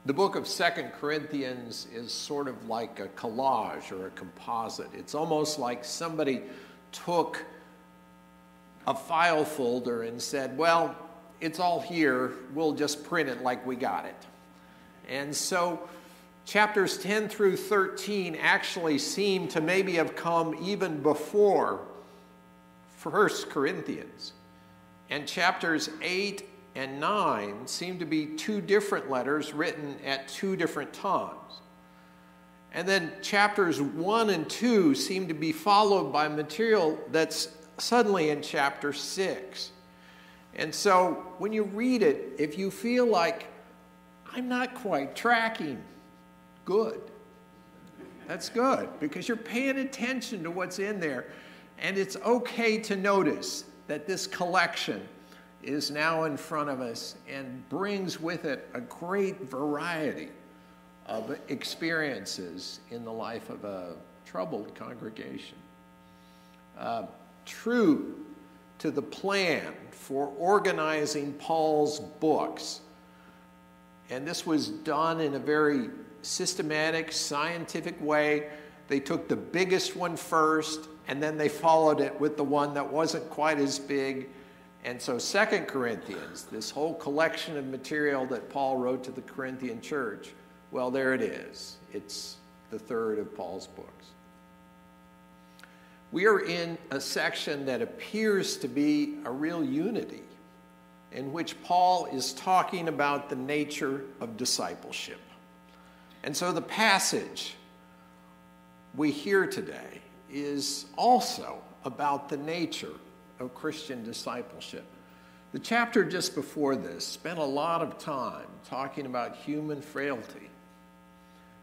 The book of 2 Corinthians is sort of like a collage or a composite. It's almost like somebody took a file folder and said, well, it's all here, we'll just print it like we got it. And so chapters 10 through 13 actually seem to maybe have come even before 1 Corinthians. And chapters 8 and 9 seem to be two different letters written at two different times. And then chapters 1 and 2 seem to be followed by material that's suddenly in chapter 6. And so when you read it, if you feel like, I'm not quite tracking, good. That's good, because you're paying attention to what's in there. And it's okay to notice that this collection is now in front of us and brings with it a great variety of experiences in the life of a troubled congregation. True to the plan for organizing Paul's books, and this was done in a very systematic, scientific way. They took the biggest one first, and then they followed it with the one that wasn't quite as big. And so 2 Corinthians, this whole collection of material that Paul wrote to the Corinthian church, well, there it is. It's the third of Paul's books. We are in a section that appears to be a real unity, in which Paul is talking about the nature of discipleship. And so the passage we hear today is also about the nature of Christian discipleship. The chapter just before this spent a lot of time talking about human frailty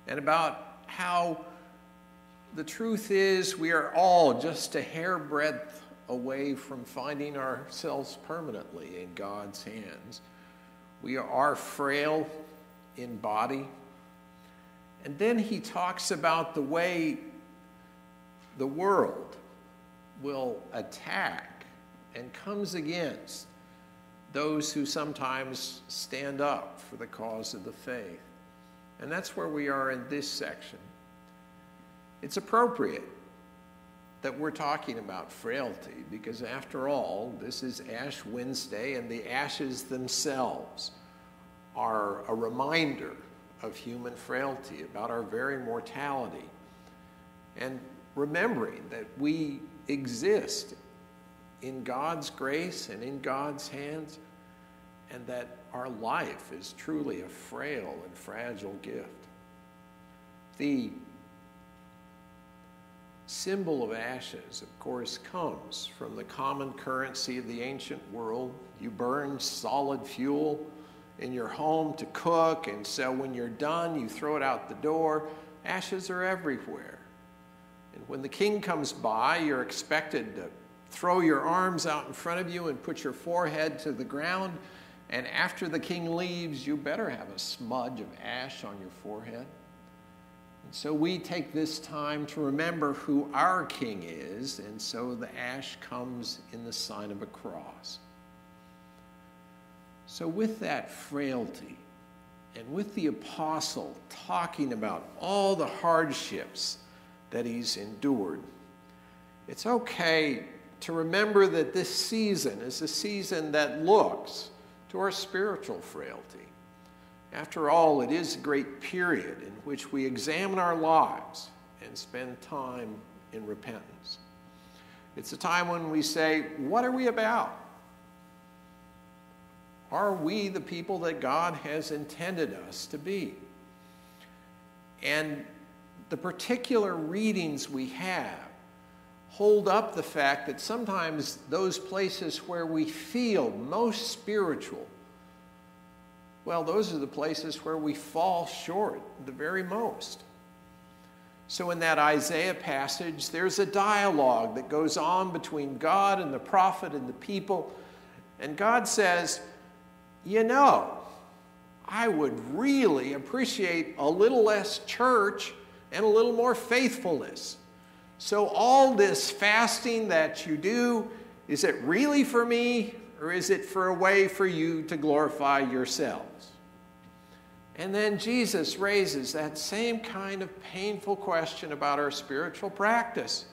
and about how the truth is we are all just a hairbreadth away from finding ourselves permanently in God's hands. We are frail in body. And then he talks about the way the world will attack and comes against those who sometimes stand up for the cause of the faith. And that's where we are in this section. It's appropriate that we're talking about frailty because, after all, this is Ash Wednesday, and the ashes themselves are a reminder of human frailty, about our very mortality, and remembering that we exist in God's grace and in God's hands, and that our life is truly a frail and fragile gift. The symbol of ashes, of course, comes from the common currency of the ancient world. You burn solid fuel in your home to cook, and so when you're done, you throw it out the door. Ashes are everywhere. And when the king comes by, you're expected to throw your arms out in front of you and put your forehead to the ground. And after the king leaves, you better have a smudge of ash on your forehead. And so we take this time to remember who our king is, and so the ash comes in the sign of a cross. So with that frailty, and with the apostle talking about all the hardships that he's endured, it's okay to remember that this season is a season that looks to our spiritual frailty. After all, it is a great period in which we examine our lives and spend time in repentance. It's a time when we say, what are we about? Are we the people that God has intended us to be? And the particular readings we have hold up the fact that sometimes those places where we feel most spiritual, well, those are the places where we fall short the very most. So in that Isaiah passage, there's a dialogue that goes on between God and the prophet and the people. And God says, you know, I would really appreciate a little less church and a little more faithfulness. So all this fasting that you do, is it really for me, or is it for a way for you to glorify yourselves? And then Jesus raises that same kind of painful question about our spiritual practice.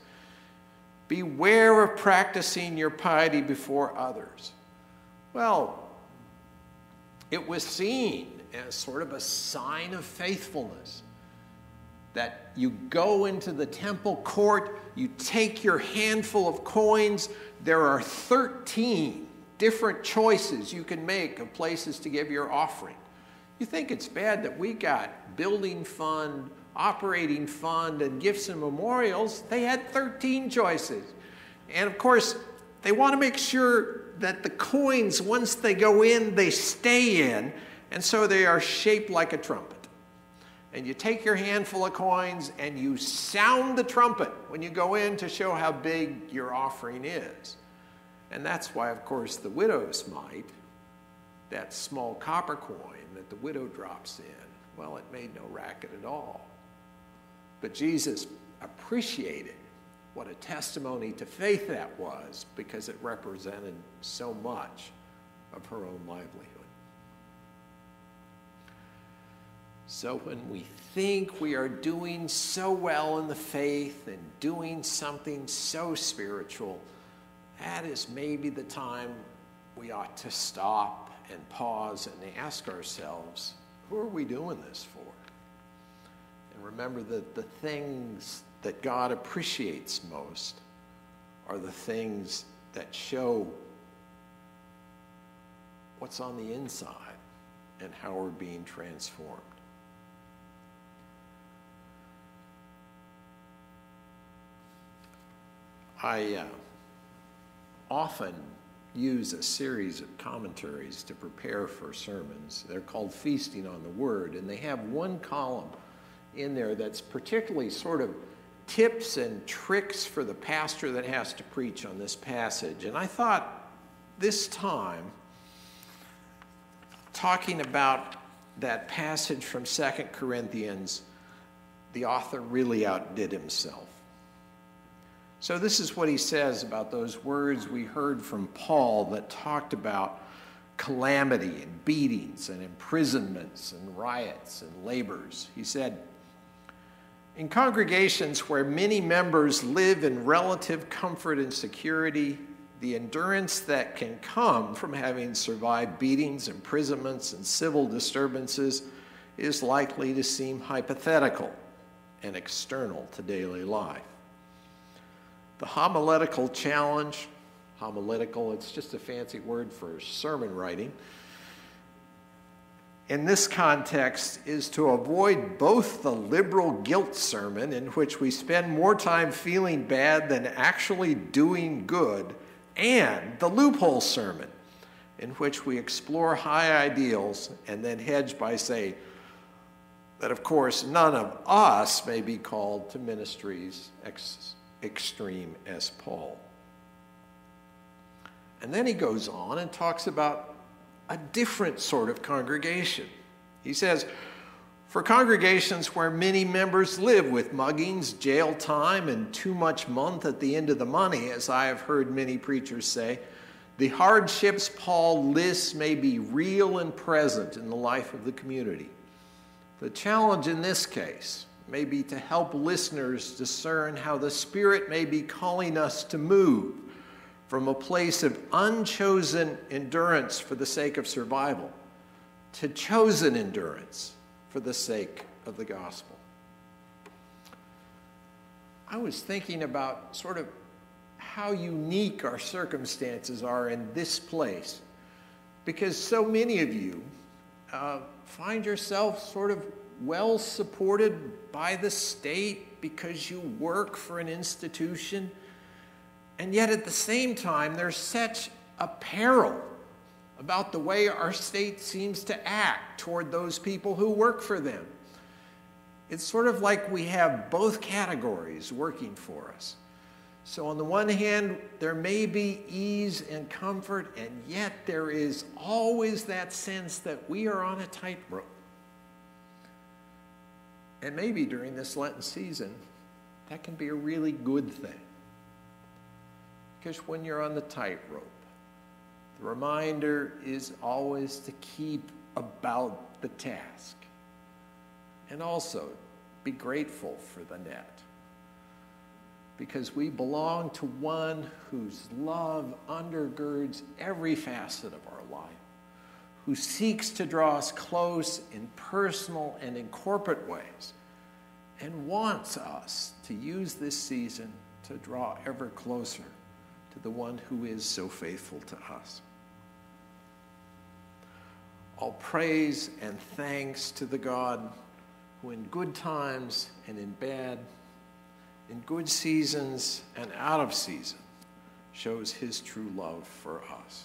Beware of practicing your piety before others. Well, it was seen as sort of a sign of faithfulness that you go into the temple court, you take your handful of coins. There are 13 different choices you can make of places to give your offering. You think it's bad that we got building fund, operating fund, and gifts and memorials. They had 13 choices. And of course, they want to make sure that the coins, once they go in, they stay in. And so they are shaped like a trumpet. And you take your handful of coins and you sound the trumpet when you go in to show how big your offering is. And that's why, of course, the widow's mite, that small copper coin that the widow drops in, well, it made no racket at all. But Jesus appreciated what a testimony to faith that was, because it represented so much of her own livelihood. So when we think we are doing so well in the faith and doing something so spiritual, that is maybe the time we ought to stop and pause and ask ourselves, who are we doing this for? And remember that the things that God appreciates most are the things that show what's on the inside and how we're being transformed. I often use a series of commentaries to prepare for sermons. They're called Feasting on the Word, and they have one column in there that's particularly sort of tips and tricks for the pastor that has to preach on this passage. And I thought this time, talking about that passage from 2 Corinthians, the author really outdid himself. So this is what he says about those words we heard from Paul that talked about calamity and beatings and imprisonments and riots and labors. He said, in congregations where many members live in relative comfort and security, the endurance that can come from having survived beatings, imprisonments, and civil disturbances is likely to seem hypothetical and external to daily life. The homiletical challenge, homiletical, it's just a fancy word for sermon writing, in this context is to avoid both the liberal guilt sermon, in which we spend more time feeling bad than actually doing good, and the loophole sermon, in which we explore high ideals and then hedge by saying that, of course, none of us may be called to ministries extreme as Paul. And then he goes on and talks about a different sort of congregation. He says, for congregations where many members live with muggings, jail time, and too much month at the end of the money, as I have heard many preachers say, the hardships Paul lists may be real and present in the life of the community. The challenge in this case may be to help listeners discern how the Spirit may be calling us to move from a place of unchosen endurance for the sake of survival to chosen endurance for the sake of the gospel. I was thinking about sort of how unique our circumstances are in this place, because so many of you find yourself sort of well supported by the state because you work for an institution, and yet at the same time there's such a peril about the way our state seems to act toward those people who work for them. It's sort of like we have both categories working for us. So on the one hand, there may be ease and comfort, and yet there is always that sense that we are on a tightrope. And maybe during this Lenten season, that can be a really good thing. Because when you're on the tightrope, the reminder is always to keep about the task. and also be grateful for the net, because we belong to one whose love undergirds every facet of our life, who seeks to draw us close in personal and in corporate ways, and wants us to use this season to draw ever closer to the one who is so faithful to us. All praise and thanks to the God who in good times and in bad, in good seasons and out of season, shows his true love for us.